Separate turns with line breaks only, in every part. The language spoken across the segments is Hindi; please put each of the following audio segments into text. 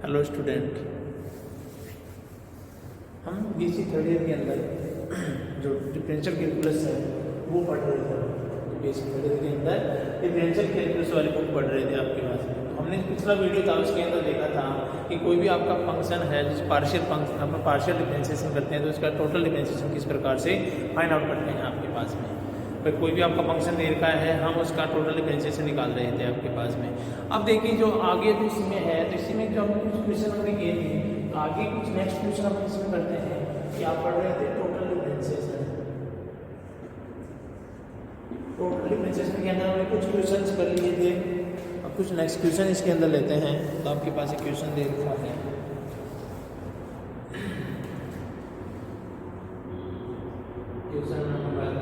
हेलो स्टूडेंट, हम बीसी थर्ड ईयर के अंदर जो डिफरेंशियल कैलकुलस है वो पढ़ रहे थे। तो बीसी थर्ड ईयर के अंदर डिफरेंशियल कैलकुलस वाली बुक पढ़ रहे थे आपके पास में। तो हमने पिछला वीडियो था उसके अंदर देखा था कि कोई भी आपका फंक्शन है जिस पार्शियल फंक्शन हम पार्शियल डिफरेंशिएशन करते हैं तो इसका टोटल डिफरेंशिएशन किस प्रकार से फाइंड आउट करते हैं आपके पास में। फिर कोई भी आपका फंक्शन दे रखा है, हम उसका टोटल डिफरेंशिएशन निकाल रहे थे आपके पास में। अब देखिए जो आगे जो इसमें है, तो इसमें जो हमने कुछ क्वेश्चन हमने किए थे, तो आगे कुछ नेक्स्ट क्वेश्चन हम इसमें करते हैं कि आप पढ़ रहे थे टोटल डिफरेंशिएशन। टोटल डिफरेंशिएशन के अंदर हमने कुछ क्वेश्चन कर लिए थे, अब कुछ नेक्स्ट क्वेश्चन इसके अंदर लेते हैं। तो आपके पास एक क्वेश्चन दे रखा है, question number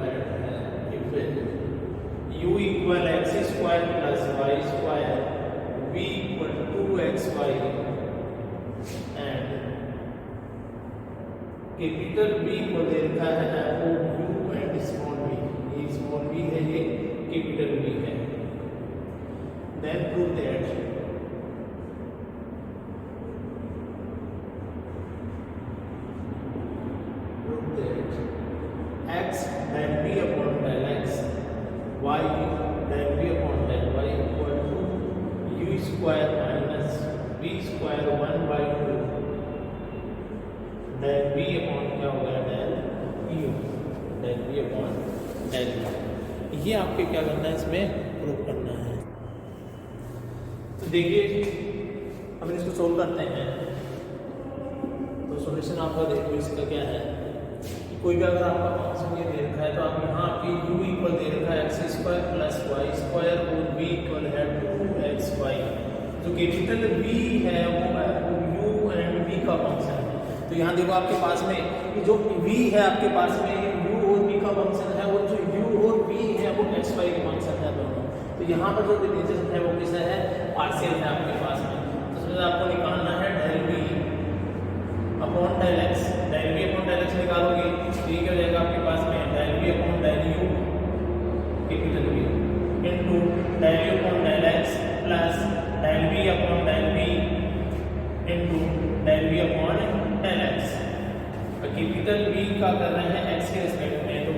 u equal x square plus y square, v equal 2xy and capital B को दे रखा है o u and small b। ये स्मॉल b है, ये कैपिटल B है। Then prove that x del b upon del x, y del b upon del y equal to u square minus b square 1 by 2 del b upon क्या होगा del u, del b upon del u। ये आपके क्या करना है, इसमें प्रूव करना है। तो देखिए हम इसको सोल्व करते हैं। तो सॉल्यूशन आपका देखो इसका क्या है। कोई भी अगर आपका फंक्शन ये दे रखा है तो आप यहाँ पे u इक्वल दे रखा है x square plus y square और v इक्वल है 2xy। जो कैपिटल V है वो u एंड v का फंक्शन है। तो यहाँ देखो आपके पास में ये जो v है आपके पास में u और v का फंक्शन है, और जो u और v है वो xy के फंक्शन है दोनों। तो यहाँ पर जो डिफरेंशिएशन है वो किसका है, पार्शियल है आपके पास में। तो उसमें आपको निकालना है del v upon del x। del v upon del x निकालोगे तो ये क्या हो जाएगा आपके पास में del v upon del u capital V into del u upon del x plus del v upon del v into del v upon del x। Capital V का कर रहे हैं x के रिस्पेक्ट में, तो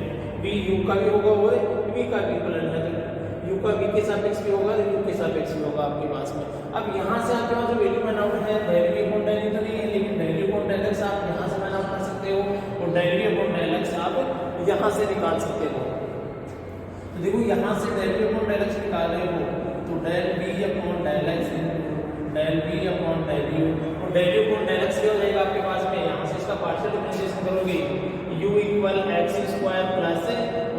v u का भी होगा वो v का भी इक्वल है, तो u का v के सापेक्ष भी होगा, u के सापेक्ष भी होगा आपके पास में। अब यहाँ से आपके पास जो वैल्यू फाइंड आउट है del v upon del u तो नहीं है, लेकिन del u upon del x आप यहाँ से फाइंड आउट कर सकते हो और del v upon del x आप यहाँ से निकाल सकते हो। तो देखो यहाँ से del v upon del x निकाल रहे हो तो del v upon del x del v upon del u, और del u upon del x क्या हो जाएगा आपके पास में, यहाँ से इसका पार्शियल डिफरेंशिएशन करोगे u equal x square plus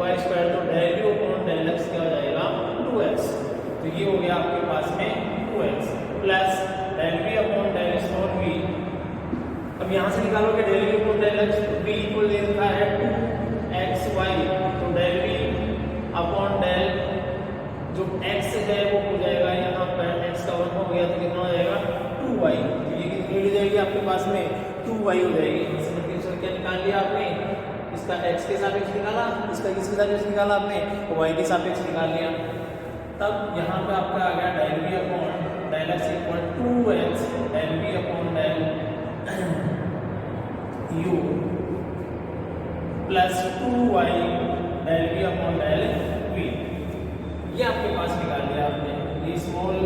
y square, तो del u upon del x क्या हो जाएगा 2x। तो ये हो गया आपके पास में 2x plus del v upon del small v। अब यहाँ से निकालोगे del v upon del x, v equal दे रखा है 2xy, तो del v अपॉन del जो x है वो हो जाएगा यहाँ पर x का 1 हो गया तो कितना हो जाएगा 2y। तो ये कितनी हो जाएगी आपके पास में 2y हो जाएगी। इसमें क्या निकाल लिया आपने, इसका x के सापेक्ष निकाला, इसका किसके सापेक्ष निकाला आपने, y के सापेक्ष निकाल लिया। तब यहाँ पे आपका आ गया del v upon del x equal 2x del v upon del u plus 2y del v upon del v। ये आपके पास निकाल लिया आपने। ये स्मॉल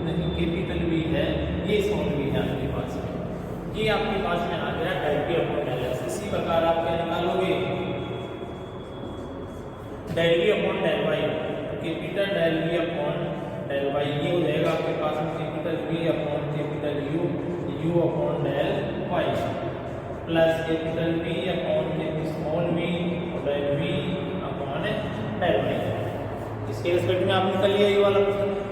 नहीं कैपिटल V है, ये स्मॉल v है आपके पास में। ये आपके पास में आ गया del v upon del x। इसी प्रकार आप क्या निकालोगे del v upon del y, capital del v upon del y, ये हो जाएगा आपके पास में capital V upon capital u upon del y plus capital V upon small v और del v upon del y। इसके रिस्पेक्ट में आप निकल लिया ये वाला।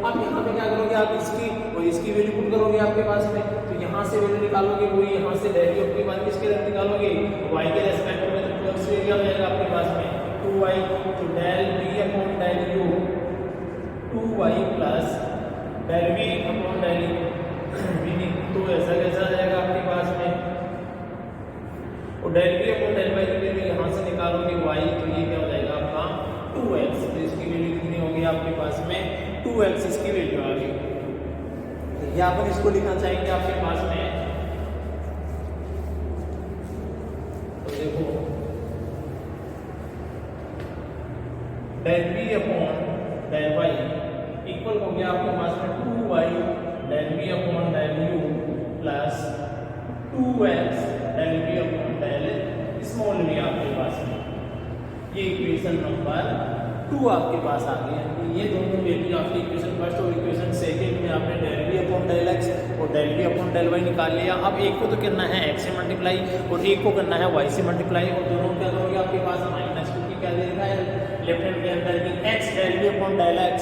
अब यहाँ पे क्या करोगे, आप इसकी और इसकी वैल्यू पुट करोगे आपके पास में, तो यहाँ से वैल्यू निकालोगे वही यहाँ से del u अपनी बात किसके रिस्पेक्ट निकालोगे y के रिस्पेक्ट में, तो x वैल्यू आ जाएगा आपके पास में 2y, तो del v upon del u 2y plus del v upon del u, तो ऐसा कैसा आ जाएगा आपके पास में, और del v upon del y की वैल्यू यहाँ से निकालोगे y, तो ये क्या हो जाएगा आपका 2x। तो इसकी वैल्यू कितनी होगी आपके पास में 2x, इसकी वैल्यू आ गई। यहाँ पर इसको लिखना चाहेंगे आपके पास में, तो देखो del v upon del y equal हो गया आपके पास में 2y del v upon del u plus 2x del v upon del small v आपके पास में। ये इक्वेशन नंबर 2 आपके पास आ गया। ये दोनों वैल्यू आपकी इक्वेशन फर्स्ट और इक्वेशन सेकंड में आपने del v upon del x और del v upon del y निकाल लिया। अब एक को तो करना है x से मल्टीप्लाई और एक को करना है y से मल्टीप्लाई, और दोनों क्या करोगे आपके पास माइनस, क्योंकि क्या दे रखा है लेफ्ट हैंड के अंदर कि x del v upon del x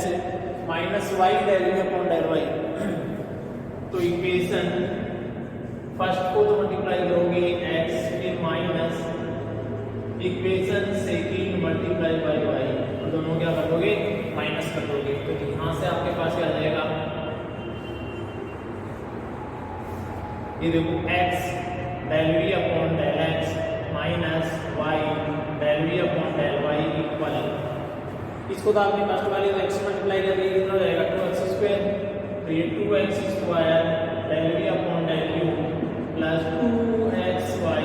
minus y del v upon del y। तो इक्वेशन फर्स्ट को तो मल्टीप्लाई करोगे x फिर minus equation second multiply by y, और दोनों क्या कर दोगे माइनस कर दोगे। तो यहां से आपके पास क्या आ जाएगा, ये देखो x del v upon del x minus y del v upon del y equal, इसको तो आपने फर्स्ट वाले को x से मल्टीप्लाई कर दिया, कितना हो जाएगा 2x स्क्वायर, तो ये 2x square del v upon del u plus 2xy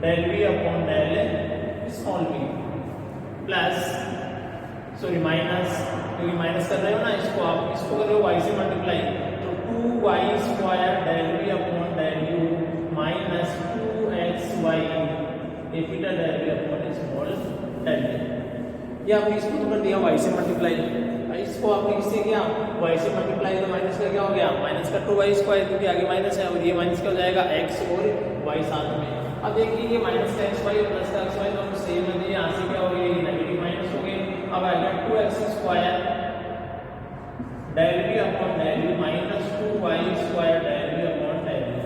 del v upon del small v plus sorry minus, क्योंकि माइनस कर रहे हो ना इसको, आप इसको कर रहे हो y से मल्टीप्लाई, तो 2y square del v upon del u minus 2xy capital del v upon small del v। ये आपने इसको तो कर दिया y से मल्टीप्लाई, इसको आपने किससे किया y से मल्टीप्लाई, तो माइनस का क्या हो गया माइनस का 2y स्क्वायर, क्योंकि आगे माइनस है, और ये माइनस क्या हो जाएगा x और y साथ में। अब देखिए ये माइनस का xy और प्लस का xy दोनों सेम है, यहाँ से क्या हो गया ये नेगेटिव माइनस हो गए। अब आएगा 2x square del v upon del u minus 2y square del v upon del u,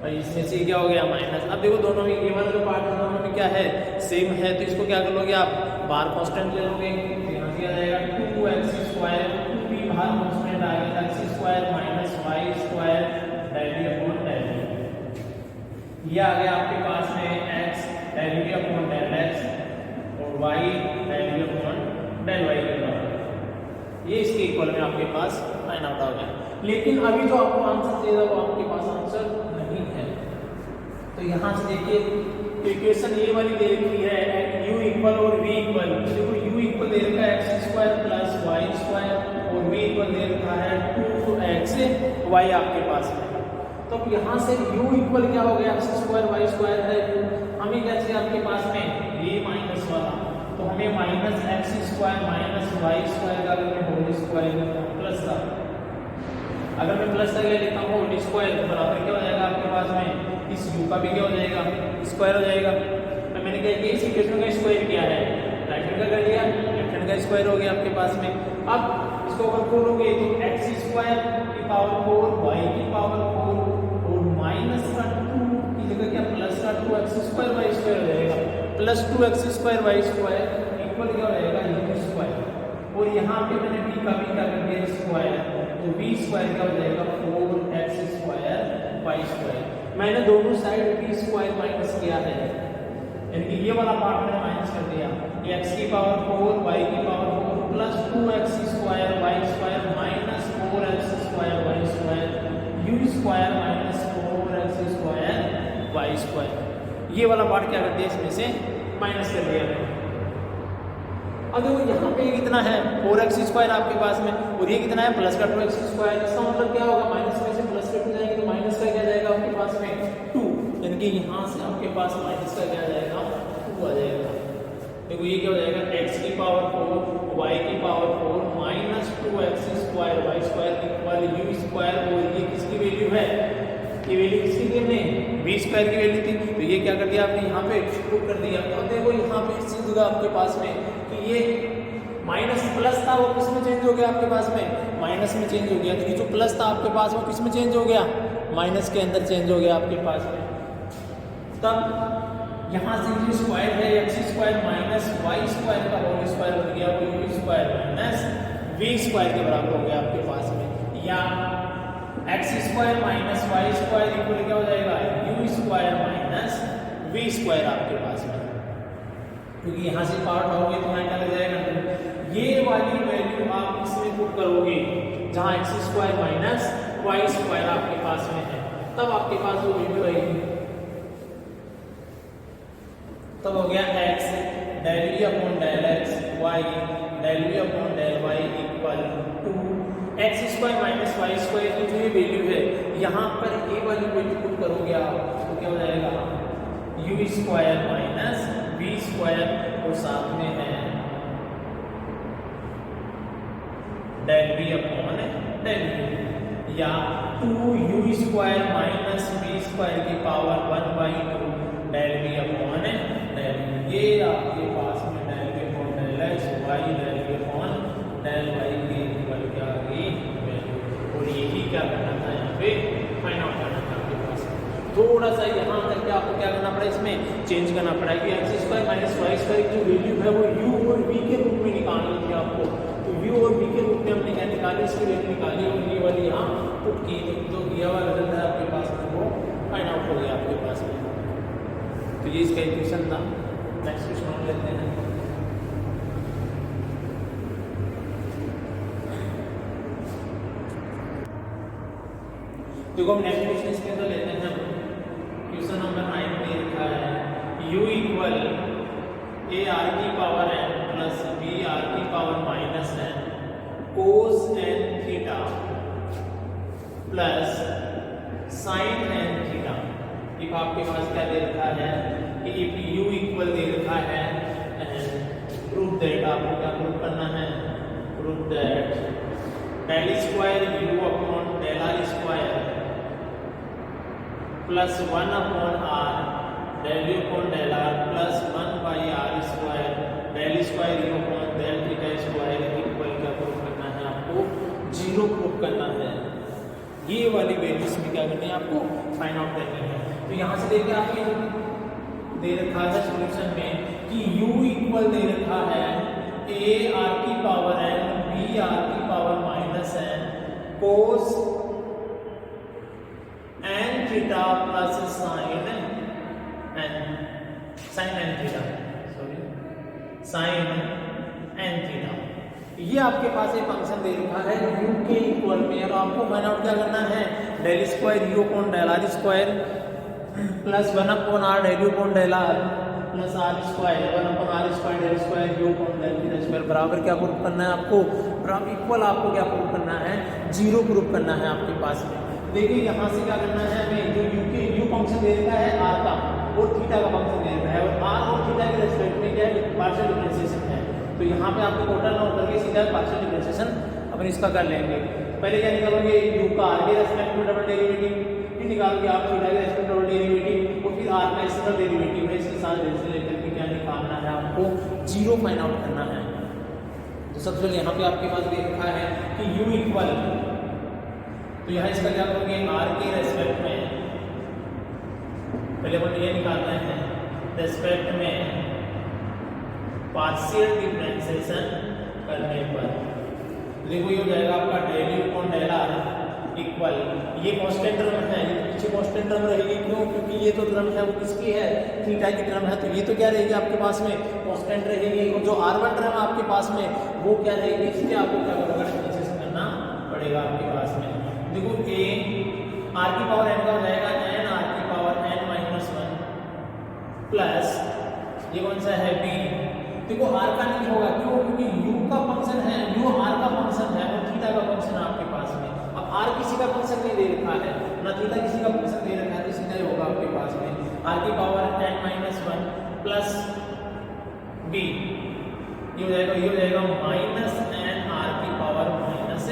और इसमें से क्या हो गया माइनस। अब देखो दोनों में ये वाला जो पार्ट है दोनों में क्या है सेम है, तो इसको क्या कर लोगे आप बाहर कांस्टेंट ले लोगे, यहाँ से आ जाएगा 2x स्क्वायर 2 भी बाहर कांस्टेंट आ गया x square minus y square del v upon del u। ये आ गया आपके पास में x del v upon del x और y del v upon del y के बराबर, ये इसके इक्वल में आपके पास फाइंड आउट हो गया। लेकिन अभी जो आपको आंसर चाहिए था वो आपके पास आंसर नहीं है, तो यहाँ से देखिए इक्वेशन ये वाली दे रखी है u इक्वल और v इक्वल, देखो u इक्वल दे रखा है x square plus y square और v इक्वल दे रखा है 2xy आपके पास में। तो यहाँ से u इक्वल क्या हो गया x स्क्वायर y स्क्वायर है, हमें क्या चाहिए आपके पास में ये माइनस वाला, तो हमें minus x square minus y square का अगर मैं होल स्क्वायर प्लस का, अगर मैं प्लस का क्या लिखता हूँ होल स्क्वायर, तो बराबर क्या हो जाएगा आपके पास में इस u का भी क्या हो जाएगा स्क्वायर हो जाएगा। तो मैंने क्या किया इस इक्वेशन का स्क्वायर किया है, राइट हैंड का कर दिया, लेफ्ट हैंड का स्क्वायर हो गया आपके पास में। अब इसको अगर खोलोगे तो x स्क्वायर की पावर 4 y की पावर 4 और माइनस का 2 की जगह क्या प्लस का 2x स्क्वायर y स्क्वायर हो जाएगा, plus 2x square y square equal क्या हो जाएगा u स्क्वायर, और यहाँ पे मैंने v का भी क्या कर दिया स्क्वायर, तो v स्क्वायर क्या हो जाएगा 4x स्क्वायर y स्क्वायर। मैंने दोनों साइड v स्क्वायर माइनस किया है, यानी कि ये वाला पार्ट मैंने माइनस कर दिया, x की पावर 4 y की power 4 plus 2x square y square minus 4x square y square u square minus 4x square y square. ये वाला पार्ट क्या कर दिया इसमें से माइनस कर दिया। अब देखो यहाँ पे कितना है 4x स्क्वायर आपके पास में, और ये कितना है प्लस का 2x स्क्वायर, इसका मतलब क्या होगा माइनस में से प्लस कट जाएंगे तो माइनस का क्या जाएगा आपके पास में 2, यानी कि यहाँ से आपके पास माइनस का क्या जाएगा 2 आ जाएगा। देखो ये क्या हो जाएगा x की पावर 4 y की power 4 minus 2x square y square equal u square, और ये किसकी वैल्यू है, ये वैल्यू किसकी थी हमने v स्क्वायर की वैल्यू थी, तो ये क्या कर दिया आपने यहाँ पे पुट कर दिया। अब देखो यहाँ पे इस चीज होगा आपके पास में कि ये माइनस प्लस था वो किस में चेंज हो गया आपके पास में माइनस में चेंज हो गया, क्योंकि जो प्लस था आपके पास वो किस में चेंज हो गया माइनस के अंदर चेंज हो गया आपके पास में। तब यहाँ से जो स्क्वायर है x square minus y square का होल स्क्वायर बन गया, वो u square minus v square के बराबर हो गया आपके पास में, या x square minus y square equal क्या हो जाएगा u square minus v square आपके पास में। क्योंकि यहाँ से पार्ट आओगे तो यहाँ क्या लग जाएगा, ये वाली वैल्यू आप इसमें पुट करोगे जहाँ x square minus y square आपके पास में है, तब आपके पास वो वैल्यू आएगी। तब हो गया x del v upon del x y del v upon del y equal to x square minus y square की जो ये वैल्यू है यहाँ पर ये वाली वैल्यू पुट करोगे आप तो क्या हो जाएगा, u square minus v square और साथ में है del v upon del v, या 2u square minus v square की power 1/2 del v upon del v. ये आपके पास में del v upon del x y del v upon del y के इक्वल क्या आ गई वैल्यू, और यही क्या करना था यहाँ पे फाइंड आउट करना था आपके पास। थोड़ा सा यहाँ करके आपको क्या करना पड़ा, इसमें चेंज करना पड़ा कि x square minus y square की जो वैल्यू है वो u और v के रूप में निकालनी थी आपको, तो u और v के रूप में हमने क्या निकाली, इसकी वैल्यू निकाली और ये वाली यहाँ पुट की, तो दिया हुआ रिजल्ट है आपके पास में वो फाइंड आउट हो गया आपके पास में। तो ये इसका इक्वेशन था। नेक्स्ट क्वेश्चन हम लेते हैं। देखो हम नेक्स्ट क्वेश्चन इसके अंदर लेते हैं। क्वेश्चन नंबर 9 में लिखा है u इक्वल a r की power n plus b r की power minus n cos n theta plus sign n theta. If आपके पास क्या दे रखा है कि इफ u इक्वल दे रखा है प्रूफ दैट, आपको क्या प्रूफ करना है, proof that del square u upon del r square plus 1 upon r del u upon del r plus 1 by r square del square u upon del theta square equal क्या प्रूफ करना है आपको, 0 प्रूफ करना है। ये वाली वैल्यूज में क्या करनी है आपको फाइंड आउट करनी है। तो यहाँ से देखिए आपके दे रखा है सॉल्यूशन में कि u इक्वल दे रखा है a r की पावर n b r की पावर माइनस n कोस n theta plus sign n theta, sorry sine n theta. ये आपके पास एक फंक्शन दे रखा है u के इक्वल में, अब आपको फाइंड आउट क्या करना है, del square u upon del r square plus 1 upon r del u upon del r plus r square 1 upon r square del square u upon del theta square बराबर क्या प्रूफ करना है आपको, बराबर इक्वल आपको क्या प्रूफ करना है, 0 प्रूफ करना है आपके पास में। देखिए यहाँ से क्या करना है हमें, जो u फंक्शन दे रखा है r का और थीटा का फंक्शन दे रखा है, और r और थीटा के रेस्पेक्ट में क्या है पार्शियल डिफरेंशिएशन है, तो यहाँ पे आपको टोटल नोट करके सीधा पार्शियल डिफरेंशिएशन अपन इसका कर लेंगे। पहले क्या निकालोगे, u का r के रेस्पेक्ट में डबल डेरिवेटिव, फिर निकालोगे आप थीटा के रेस्पेक्ट में डबल डेरिवेटिव, और फिर r का इसका डेरिवेटिव है, इसके साथ रेशो लेकर के क्या निकालना है आपको, 0 फाइंड आउट करना है। तो सबसे पहले यहाँ पे आपके पास दे रखा है कि u इक्वल, तो यहाँ इसका क्या करोगे, r के रेस्पेक्ट में पहले अपन ये निकालना है, रेस्पेक्ट में पार्शियल डिफरेंशिएशन करने पर देखो ये हो जाएगा आपका del u upon del r equal, ये कांस्टेंट टर्म है, ये पीछे कांस्टेंट टर्म रहेगी, क्यों, क्योंकि ये तो टर्म है वो किसकी है, थीटा की टर्म है, तो ये तो क्या रहेगी आपके पास में कांस्टेंट रहेगी, और जो r1 टर्म आपके पास में वो क्या रहेगी, इसके आपको क्या डिफरेंशिएशन करना पड़ेगा आपके पास में। देखो a r की पावर n का हो जाएगा n r की पावर n माइनस 1 प्लस ये कौन सा है b, देखो r का नहीं होगा, क्यों, क्योंकि u का फंक्शन है, u r का फंक्शन है और थीटा का फंक्शन है आपके पास में। अब r किसी का फंक्शन नहीं दे रखा है, ना थीटा किसी का फंक्शन दे रखा है, तो सीधा ही होगा आपके पास में r की power n minus 1 plus b, ये हो जाएगा माइनस n r की पावर माइनस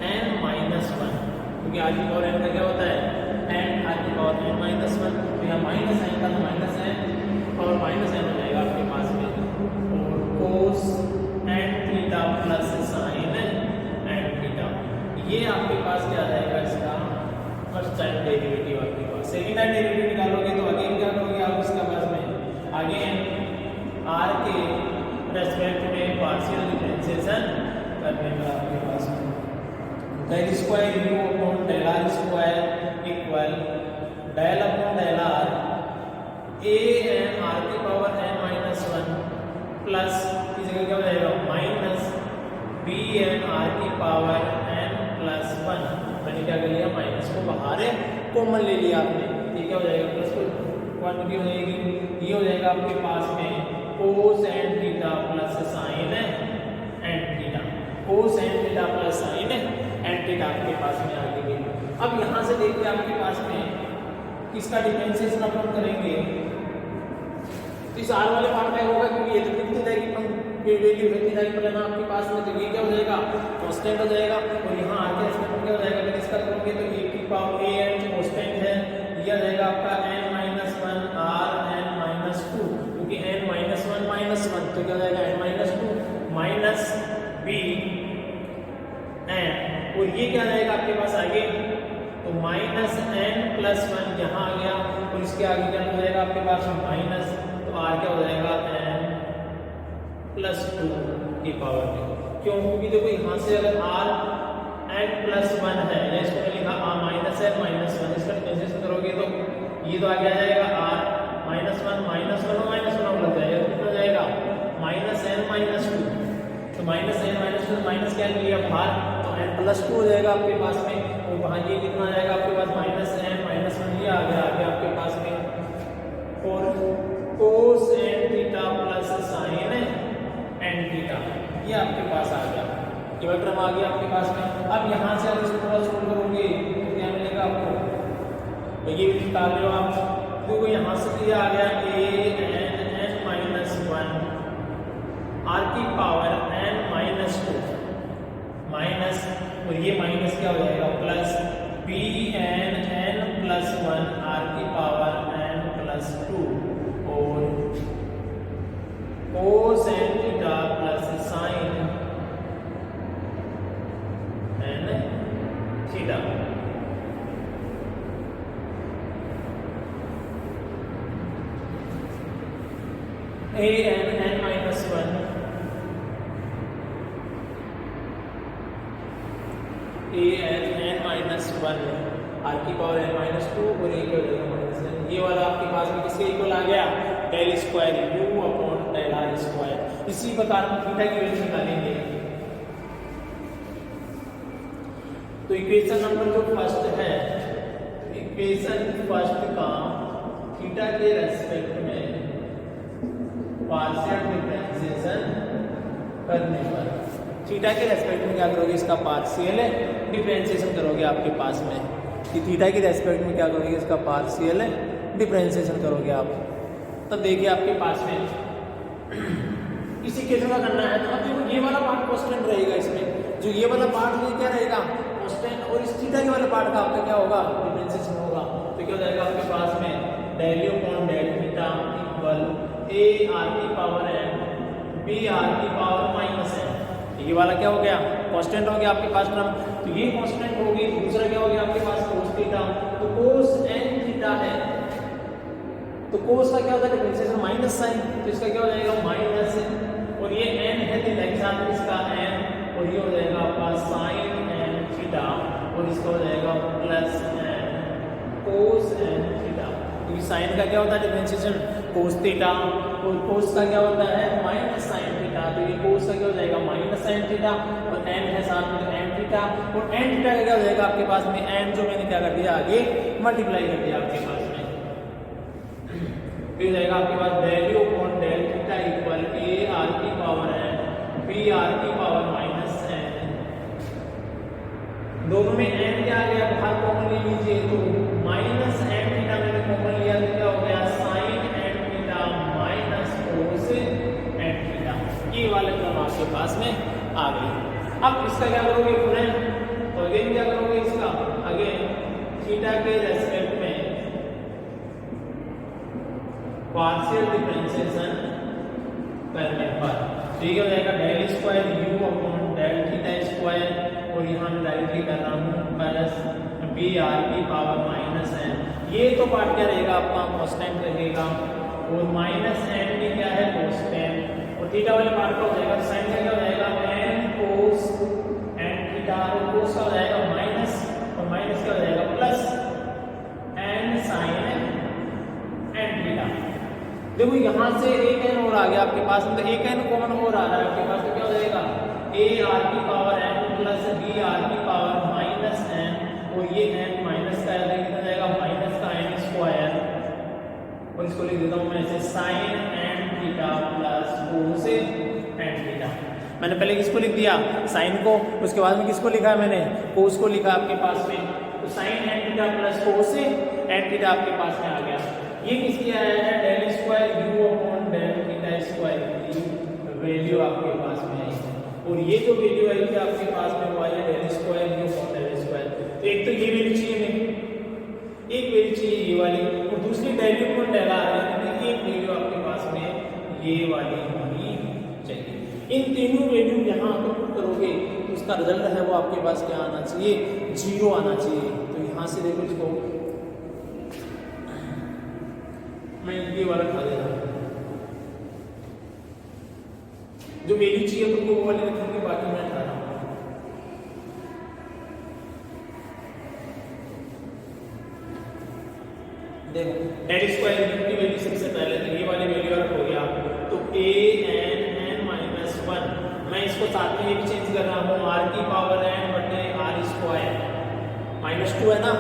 n माइनस 1, क्योंकि r की पावर n का क्या होता है n r की पावर n माइनस 1, तो यहाँ माइनस n का तो माइनस n और माइनस n हो जाएगा आपके पास में, और कोस n theta plus sign n theta, ये आपके पास क्या रहेगा, इसका फर्स्ट टाइम डेरिवेटिव आपके पास। सेकंड टाइम डेरिवेटिव निकालोगे तो अगेन क्या करोगे आप इसका पास में, अगेन r के रेस्पेक्ट में पार्शियल डिफरेंशिएशन करने पर आपके पास में del square u upon del r square equal del upon del r a n r की पावर n माइनस 1 प्लस की जगह क्या हो जाएगा माइनस बी एन आर की पावर एन प्लस 1। मैंने क्या कर लिया, माइनस को बाहर कॉमन ले लिया आपने, ये क्या हो जाएगा प्लस क्वांटिटी हो जाएगी, ये हो जाएगा आपके पास में cos N theta plus sine N theta, cos N theta plus sine N theta आपके पास में आ गई। अब यहाँ से देखिए आपके पास में किसका डिफरेंशिएशन अपन करेंगे, तो इस आर वाले पार्ट में होगा क्योंकि ये तो कितनी जाएगी वैल्यू कितनी जाएगी पहले ना आपके पास में, तो ये क्या हो जाएगा कांस्टेंट हो जाएगा, और यहाँ आर के रेस्पेक्ट में क्या हो जाएगा, अगर इसका करोगे तो ए की पावर ए एन कांस्टेंट है, ये आ जाएगा आपका n minus 1 R n minus 2, क्योंकि n माइनस 1 माइनस 1 तो क्या हो जाएगा n minus 2 minus B N, और ये क्या जाएगा आपके पास आगे, तो माइनस n प्लस 1 यहाँ आ गया, और इसके आगे क्या हो जाएगा आपके पास माइनस, तो आर क्या हो जाएगा n प्लस 2 की पावर में, क्यों, क्योंकि देखो यहाँ से अगर r n प्लस 1 है, या इसको मैंने लिखा r माइनस n माइनस 1, इसका डिफरेंशिएशन करोगे तो ये तो आगे आ जाएगा r माइनस 1 माइनस 1 और माइनस 1 लग जाएगा, कितना हो जाएगा माइनस n माइनस 2, तो माइनस n माइनस 2 माइनस क्या लिया बाहर, तो n प्लस 2 हो जाएगा आपके पास में, और वहाँ ये कितना आ जाएगा आपके पास माइनस n माइनस 1, ये आ गया आगे आपके पास में, और कोस n theta plus sign n theta ये आपके पास आ गया, केवल क्रम आ गया आपके पास में। अब यहाँ से अगर इसको थोड़ा सोल्व करोगे तो क्या मिलेगा आपको, तो ये भी निकाल लो आप, देखो यहाँ से ये आ गया a n माइनस 1 आर की पावर n माइनस 2 माइनस, और ये माइनस क्या हो जाएगा plus b n n plus 1 r की पावर n प्लस 2 और cos N theta plus sine N theta. A n n minus 1 a n minus 1 r की पावर एन माइनस 2 और ए की वजह माइनस एन, ये वाला आपके पास में किसके इक्वल आ गया, del square U upon del R square. इसी प्रकार हम थीटा की वैल्यू निकालेंगे, तो इक्वेशन नंबर जो फर्स्ट है, इक्वेशन फर्स्ट का थीटा के रेस्पेक्ट में पार्शियल डिफरेंशिएशन करने पर, थीटा के रेस्पेक्ट में क्या करोगे, इसका पार्शियल डिफरेंशिएशन करोगे आपके पास में, कि थीटा के रेस्पेक्ट में क्या करोगे, इसका पार्शियल डिफरेंशिएशन करोगे आप, तब देखिए आपके पास में इसी केस में करना है। तो अब देखो ये वाला पार्ट कांस्टेंट रहेगा, इसमें जो ये वाला पार्ट में क्या रहेगा कांस्टेंट, और इस थीटा के वाले पार्ट का आपका क्या होगा डिफरेंशिएशन होगा, तो क्या हो जाएगा आपके पास में del you upon del theta equal A R की पावर एन बी आर की पावर माइनस एन, ये वाला क्या हो गया कांस्टेंट हो गया आपके पास में, तो ये कांस्टेंट होगी, दूसरा क्या हो गया आपके पास कोस थीटा, तो कोस एन थीटा है, तो कोस का क्या होता है डिफरेंशिएशन माइनस साइन, तो इसका क्या हो जाएगा माइनस, और ये n है थीटा के साथ इसका n, और ये हो जाएगा आपका साइन n थीटा, और इसका हो जाएगा प्लस n कोस n थीटा, क्योंकि साइन का क्या होता है डिफरेंशिएशन कोस थीटा, और कोस का क्या होता है माइनस साइन थीटा, तो ये कोस का क्या हो जाएगा माइनस साइन थीटा, और n है साथ में n थीटा, और n थीटा का क्या हो जाएगा आपके पास में n जो मैंने क्या कर दिया आगे मल्टीप्लाई कर दिया आपके पास में, फिर जाएगा आपके पास del you upon del theta equal A R की पावर n बी आर की पावर माइनस n, दोनों में n क्या आ गया बाहर कॉमन ले लीजिए, तो माइनस n थीटा मैंने कॉमन लिया तो क्या हो गया sine n theta minus cos n theta, ये वाले क्रम आपके पास में आ गई। अब इसका क्या करोगे फ्रेंड, तो अगेन क्या करोगे इसका, अगेन थीटा के रेस्पेक्ट में पार्शियल डिफरेंशिएशन करने पर, ठीक हो जाएगा del square U upon del theta square, और यहाँ मैं डायरेक्टली कर रहा हूँ प्लस बी आर की पावर माइनस एन, ये तो पार्ट क्या रहेगा आपका कांस्टेंट रहेगा, और माइनस एन भी क्या है कांस्टेंट, और थीटा वाले पार्ट का हो जाएगा साइन का क्या हो जाएगा एन कोस एन थीटा, और कोस का हो जाएगा माइनस, और माइनस क्या हो जाएगा plus N sine N theta. देखो यहाँ से एक एन हो और आ गया आपके पास, मतलब एक एन कॉमन और आ रहा है आपके पास, तो क्या हो जाएगा ए आर की power N plus B are की पावर माइनस एन, और ये एन माइनस का कितना जाएगा माइनस का एन स्क्वायर, और इसको लिख देता हूँ मैं ऐसे sine N theta plus cos N theta. मैंने पहले किसको लिख दिया साइन को, उसके बाद में किसको लिखा है मैंने कोस को लिखा आपके पास में, तो sine N theta plus cos N theta आपके पास में आ गया। ये किसकी आया है del square U upon del theta square की वैल्यू आपके पास में आई है, और ये जो वैल्यू आई थी आपके पास में वो आई है del square U upon del square. तो एक तो ये वैल्यू चाहिए नहीं, एक वैल्यू चाहिए ये वाली, और दूसरी डेल अपॉन डेल आ रही है, एक वैल्यू आपके पास में ये वाली होनी चाहिए। इन तीनों वैल्यू यहाँ पे पुट करोगे तो उसका रिजल्ट है वो आपके पास क्या आना चाहिए 0 आना चाहिए। तो यहाँ से देखो इसको मैं ये वाला खा दे रहा हूँ, जो वैल्यू चाहिए तुमको वो वाले रखेंगे, बाकी मैं खा रहा हूँ। देखो डेल स्क्वायर की वैल्यू सबसे पहले तो ये वाली वैल्यू अलग हो गया, तो a n n माइनस 1, मैं इसको साथ में ये भी चेंज कर रहा हूँ r की पावर n बटे r स्क्वायर माइनस 2 है ना,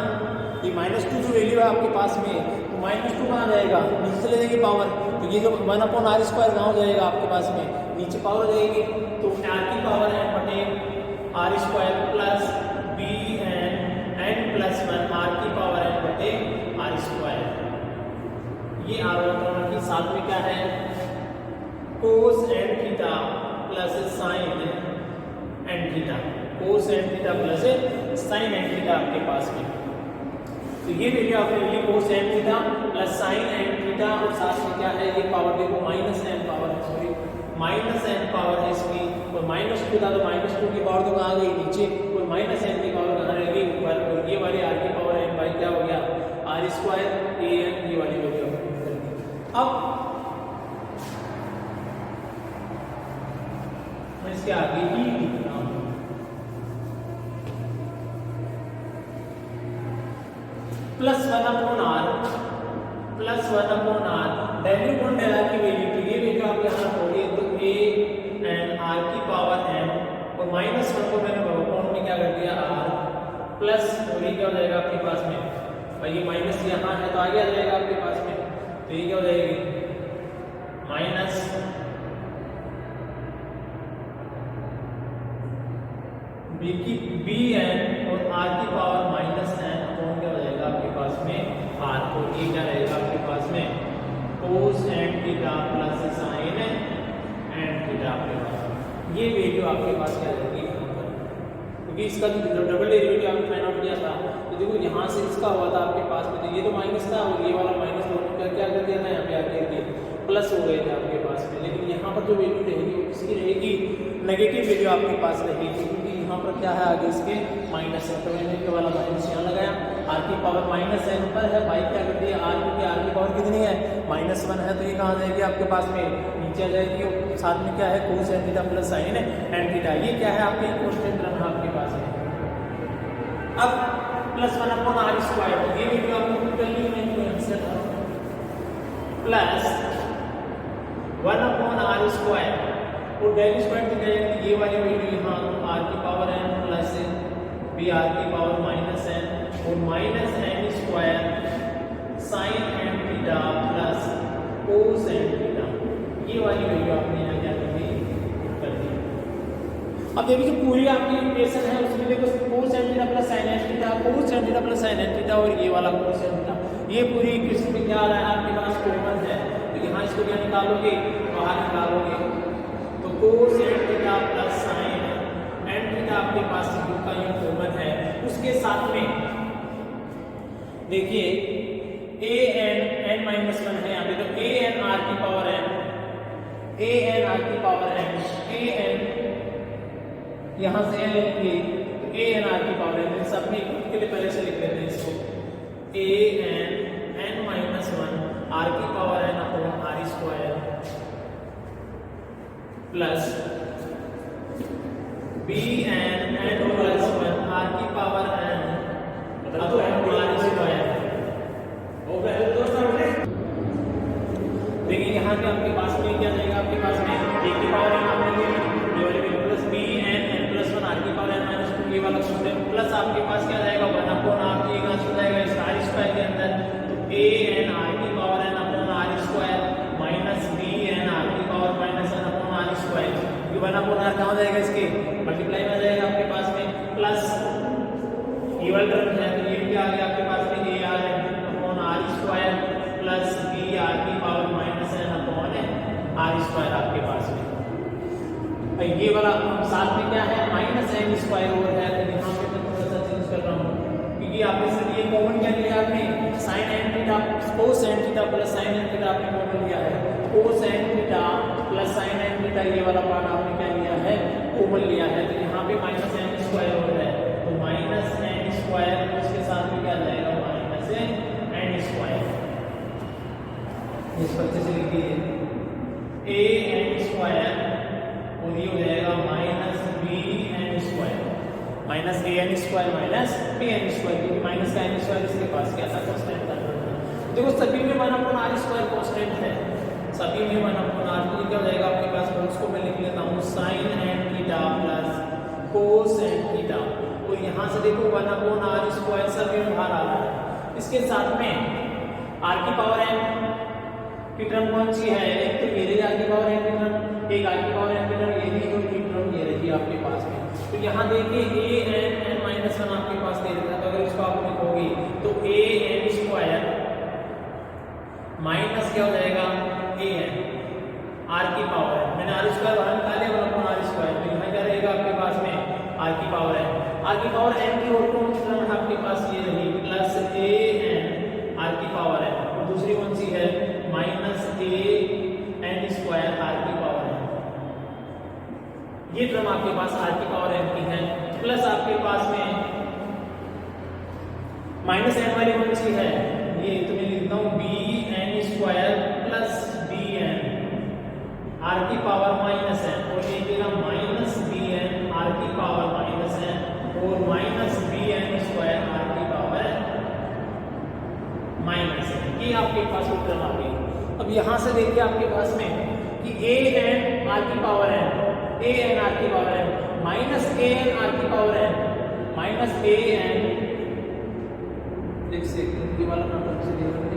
ये माइनस 2 जो वैल्यू है आपके पास में, तो माइनस 2 कहाँ जाएगा नीचे चले जाएगी पावर, तो ये जो 1 अपॉन r स्क्वायर कहाँ हो जाएगा आपके पास में नीचे पावर हो जाएगी, तो r की पावर n बटे r square plus b n plus 1 r की पावर n बटे r स्क्वायर, ये r वाला के साथ में क्या है cos n theta plus sin n theta, cos n theta plus sin n theta आपके पास में। तो ये वैल्यू आपने ली cos n theta plus sin n theta, और साथ में क्या है ये पावर देखो माइनस n पावर है, सॉरी माइनस n पावर है इसकी, और माइनस 2 था तो माइनस 2 की पावर तो कहाँ गई नीचे, और माइनस n की पावर कहाँ रहेगी ऊपर, और ये वाली r की पावर n बाई क्या हो गया r स्क्वायर a n, ये वाली वैल्यू अब मैं इसके आगे ही लिख रहा हूं plus 1 upon r plus 1 upon r del upon del r की वैल्यू, तो ये वैल्यू आप यहाँ रखोगे तो a n r की पावर n, और माइनस 1 को मैंने अपॉन में क्या कर दिया r प्लस, और ये क्या हो जाएगा आपके पास में भाई ये माइनस यहाँ है तो आगे आ जाएगा आपके पास में, तो ये क्या हो जाएगी माइनस बी एन और आर की पावर माइनस एन अपॉन क्या हो जाएगा आपके पास में आर, तो ये क्या रहेगा आपके पास में cos N theta plus sine N theta आपके पास, ये वैल्यू आपके पास क्या रहेगी क्योंकि इसका जो डबल डेरिवेटिव आपने फाइंड आउट किया था, तो देखो यहाँ से इसका हुआ था आपके पास में, तो ये तो माइनस था और ये वाला माइनस दोनों का क्या कर दिया था यहाँ पे आके प्लस हो गए थे आपके पास में, लेकिन यहाँ पर जो वैल्यू रहेगी वो किसकी रहेगी नेगेटिव वैल्यू आपके पास रहेगी, क्योंकि यहाँ पर क्या है आगे इसके माइनस है, तो मैंने ये वाला माइनस यहाँ लगाया, आर की पावर माइनस है ऊपर है, बाई क्या कर दिया आर, क्योंकि आर की पावर कितनी है माइनस 1 है, तो ये कहाँ जाएगी आपके पास में नीचे आ जाएगी, और साथ में क्या है cos N theta plus sine N theta, ये क्या है आपके कांस्टेंट रहा आपके पास है। अब प्लस 1 अपॉन आर स्क्वायर, ये वैल्यू आपको पुट करनी है, तो answer plus 1 upon are square, और डेल स्क्वायर की जगह ये वाली वैल्यू यहाँ आर की power N plus B are की पावर माइनस एन, और minus N square sine N theta plus cos N theta, ये वाली वैल्यू आपने यहाँ क्या कर दी कर दी। अब देखिए जो पूरी आपकी इक्वेशन है उसमें देखो cos N theta plus sine N theta, cos N theta plus sine N theta, और ये वाला कोस एन थीटा, ये पूरी इक्वेशन में क्या आ रहा है आपके पास कॉमन है, तो यहाँ इसको क्या निकालोगे बाहर निकालोगे, तो cos N theta plus sine N theta आपके पास का ये कॉमन है, उसके साथ में देखिए ए एन माइनस 1 है यहाँ पे, तो ए एन आर की power N, A N R की पावर एन, ए एन यहाँ से एन लेंगे तो ए एन आर की पावर एन, सब में के लिए पहले से लिख लेते हैं इसको, ए एन माइनस 1 आर की power n upon are square plus b n plus 1 r की power n upon are square. देखिए यहाँ पे आपके पास में क्या जाएगा आपके पास में a की पावर n आपने ले ली plus b n n plus 1 r की पावर n माइनस 2 ये वाला सूत्र है प्लस आपके पास क्या जाएगा 1 अपॉन r ये का सूत्र आएगा इस r स्क्वायर के अंदर तो a n r की power n upon r square minus b n r की power minus n upon r square ये 1 अपॉन r कहां जाएगा इसके मल्टीप्लाई में जाएगा आपके पास में प्लस ये वाला टर्म है तो ये भी आ गया आपके पास में a r upon r square plus b r की power minus n upon r square आपके पास में ये वाला साथ में क्या है माइनस n स्क्वायर ओवर है तो यहाँ पे मैं थोड़ा सा चेंज कर रहा हूँ क्योंकि आपने से ये कॉमन क्या लिया आपने sin n theta cos n theta plus sin n theta आपने कॉमन लिया है cos n theta plus sin n theta ये वाला पार्ट आपने क्या लिया है कॉमन लिया है तो यहाँ पे माइनस n स्क्वायर ओवर है तो माइनस n स्क्वायर उसके साथ में क्या जाएगा माइनस n स्क्वायर इस बच्चे से लिख दीजिए a n स्क्वायर और ये हो जाएगा minus B N square minus a n square minus B N square क्योंकि माइनस का एन स्क्वायर इसके पास क्या था कांस्टेंट था देखो सभी में 1 अपॉन r स्क्वायर कांस्टेंट है सभी में 1 अपॉन r तो क्या हो जाएगा आपके पास बोल्स को मैं लिख लेता हूं sin n theta plus cos n theta और यहां से देखो 1 अपॉन r स्क्वायर सभी में बाहर आ रहा है इसके साथ में r की पावर n की टर्म कौन सी है एक तो ये रही r की पावर n की टर्म एक r की पावर n की टर्म ये रही और एक टर्म ये रही आपके पास में तो यहाँ देखिए a n n माइनस 1 आपके पास दे रखा है तो अगर इसको आप लिखोगे तो a n स्क्वायर माइनस क्या हो जाएगा a n r की पावर n मैंने r स्क्वायर बाहर निकाल लिया 1 अपॉन r स्क्वायर तो यहाँ क्या रहेगा आपके पास में r की पावर n की और कौन सी टर्म आपके पास ये रही प्लस a n r की पावर n और दूसरी कौन सी है minus a n square r की पावर n ये टर्म आपके पास r की पावर n की है प्लस आपके पास में माइनस n वाली कौन सी है ये तो मैं लिखता हूं b n square plus b n r की पावर माइनस n और ये देगा माइनस b n r की पावर माइनस n और minus b n square r की पावर माइनस n ये आपके पास टर्म आ गई अब यहां से देखिए आपके पास में कि a n r की power n a n r की power n minus a n r की power n minus a n देख सकते ये वाला नंबर से देख सकते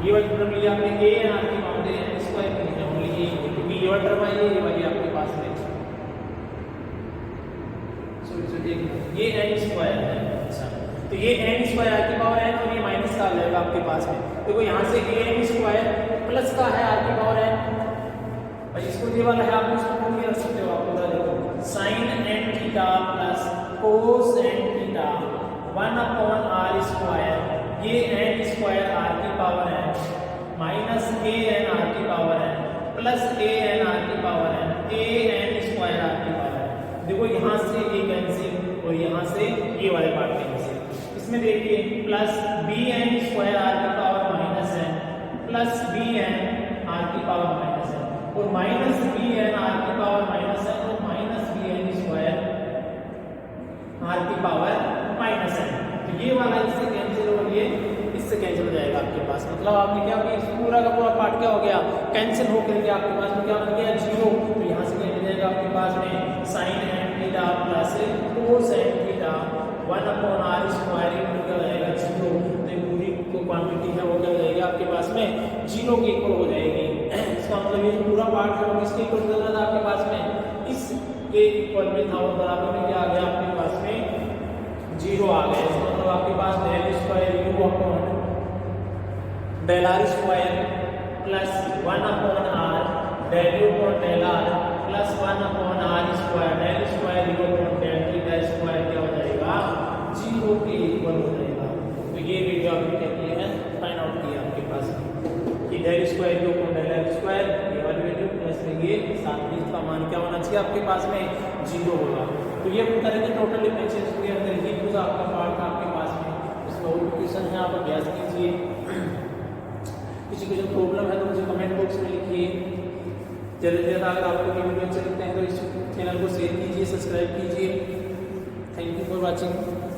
ये वाला टर्म लिया आपने a n r की पावर n स्क्वायर की नहीं ओनली ये क्योंकि ये वाला टर्म है ये वाली आपके पास में सो ये n स्क्वायर है अच्छा तो ये n स्क्वायर r की पावर n और ये माइनस का आ जाएगा आपके पास में देखो यहाँ से a n स्क्वायर प्लस का है r की पावर n भाई इसको ये वाला है आप इसको कौन रख सकते हो आप बता देखो sin n theta plus cos n theta 1 upon r square ये n स्क्वायर r की power n minus a n r की power n plus a n r की power n a n square r की पावर n देखो यहाँ से ये कैंसिल और यहाँ से ये वाले पार्ट कैंसिल इसमें देखिए plus b n square r की power minus n plus b n r की पावर माइनस n और माइनस बी एन आर की पावर माइनस है तो minus B N square R की पावर माइनस है तो ये वाला इससे कैंसिल हो ये इससे कैंसिल हो जाएगा आपके पास मतलब आपने क्या कि पूरा का पूरा पार्ट क्या हो गया कैंसिल हो करके आपके पास में क्या बन गया 0 तो यहाँ से क्या मिल जाएगा आपके पास में sin n theta plus cos n theta 1 upon r square क्या हो जाएगा 0 तो पूरी जो क्वांटिटी है वो क्या हो जाएगी आपके पास में 0 के इक्वल हो जाएगी इसका मतलब ये जो पूरा पार्ट है वो किसके इक्वल चल रहा था आपके पास में इस के इक्वल में था और बराबर में क्या आ गया आपके पास में 0 आ गया इसका मतलब आपके पास del square u upon del r square plus 1 upon r del u upon del r plus 1 upon r square del square u upon del theta square क्या हो जाएगा 0 के इक्वल हो जाएगा तो ये वीडियो आपने क्या किया है फाइंड आउट किया आपके पास कि del square u upon del r square ये वाली वैल्यू प्लस ये साथ में इसका मान क्या होना चाहिए आपके पास में 0 होगा तो ये तरह के टोटल डिफरेंशियल के अंदर ये पूरा आपका पार्ट था आपके पास में इसका और क्वेश्चन है आप अभ्यास कीजिए किसी को जो प्रॉब्लम है तो मुझे कमेंट बॉक्स में लिखिए ज़्यादा से ज़्यादा अगर आपको ये वीडियो अच्छे लगते हैं तो इस चैनल को शेयर कीजिए सब्सक्राइब कीजिए थैंक यू फॉर वॉचिंग